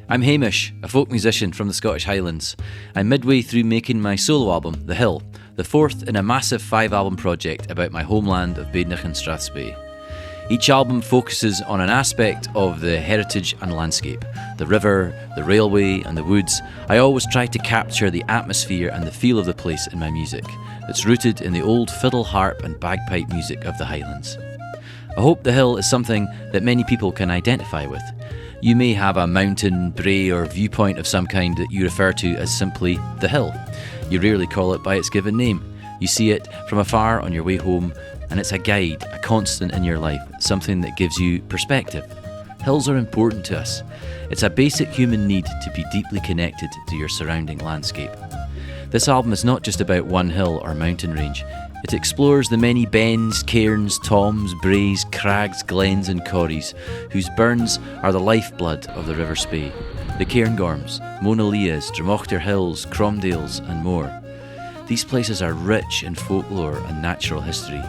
I'm Hamish, a folk musician from the Scottish Highlands. I'm midway through making my solo album, The Hill, the fourth in a massive 5-album project about my homeland of Badenich and Strathspey. Each album focuses on an aspect of the heritage and landscape, the river, the railway and the woods. I always try to capture the atmosphere and the feel of the place in my music. It's rooted in the old fiddle, harp and bagpipe music of the Highlands. I hope The Hill is something that many people can identify with. You may have a mountain, brae or viewpoint of some kind that you refer to as simply the hill. You rarely call it by its given name. You see it from afar on your way home, and it's a guide, a constant in your life, something that gives you perspective. Hills are important to us. It's a basic human need to be deeply connected to your surrounding landscape. This album is not just about one hill or mountain range. It explores the many bens, cairns, toms, braes, crags, glens and corries, whose burns are the lifeblood of the River Spey. The Cairngorms, Mona Leas, Dramochter Hills, Cromdales and more. These places are rich in folklore and natural history.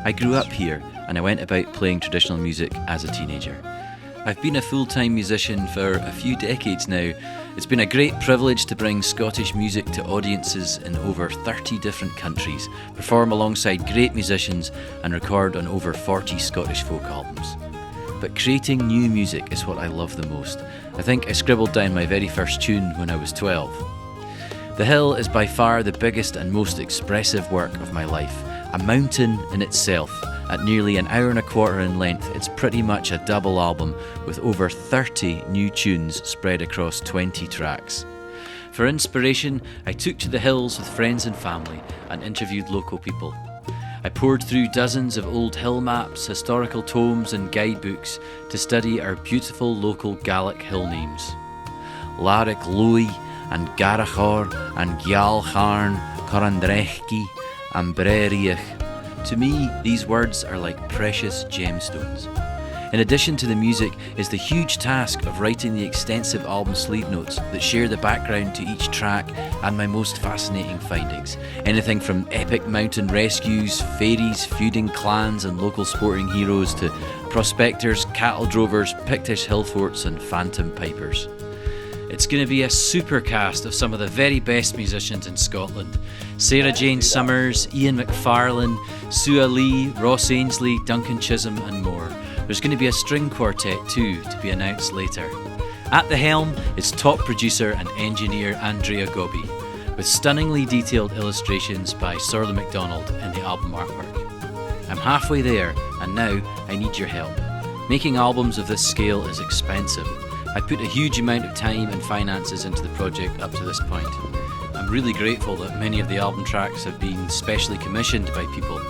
I grew up here and I went about playing traditional music as a teenager. I've been a full-time musician for a few decades now. It's been a great privilege to bring Scottish music to audiences in over 30 different countries, perform alongside great musicians and record on over 40 Scottish folk albums. But creating new music is what I love the most. I think I scribbled down my very first tune when I was 12. The Hill is by far the biggest and most expressive work of my life. A mountain in itself. At nearly an hour and a quarter in length, it's pretty much a double album with over 30 new tunes spread across 20 tracks. For inspiration, I took to the hills with friends and family and interviewed local people. I pored through dozens of old hill maps, historical tomes and guidebooks to study our beautiful local Gaelic hill names. Larrick Loy and Garachor and Gialcharn, Corandrechki and Piobaireachd. To me, these words are like precious gemstones. In addition to the music is the huge task of writing the extensive album sleeve notes that share the background to each track and my most fascinating findings. Anything from epic mountain rescues, fairies, feuding clans and local sporting heroes to prospectors, cattle drovers, Pictish hill forts and phantom pipers. It's going to be a super cast of some of the very best musicians in Scotland. Sarah Jane Summers, Iain MacFarlane, Sua Lee, Ross Ainslie, Duncan Chisholm and more. There's going to be a string quartet too, to be announced later. At the helm is top producer and engineer Andrea Gobbi, with stunningly detailed illustrations by Somhairle MacDonald in the album artwork. I'm halfway there and now I need your help. Making albums of this scale is expensive. I put a huge amount of time and finances into the project up to this point. I'm really grateful that many of the album tracks have been specially commissioned by people.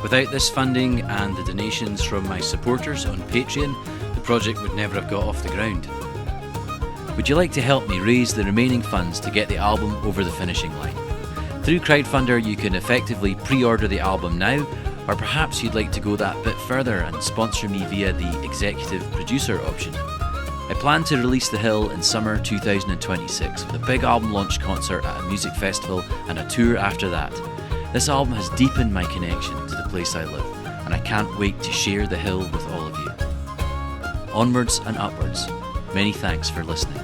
Without this funding and the donations from my supporters on Patreon, the project would never have got off the ground. Would you like to help me raise the remaining funds to get the album over the finishing line? Through Crowdfunder you can effectively pre-order the album now, or perhaps you'd like to go that bit further and sponsor me via the executive producer option. I plan to release The Hill in summer 2026 with a big album launch concert at a music festival and a tour after that. This album has deepened my connection to the place I live and I can't wait to share The Hill with all of you. Onwards and upwards. Many thanks for listening.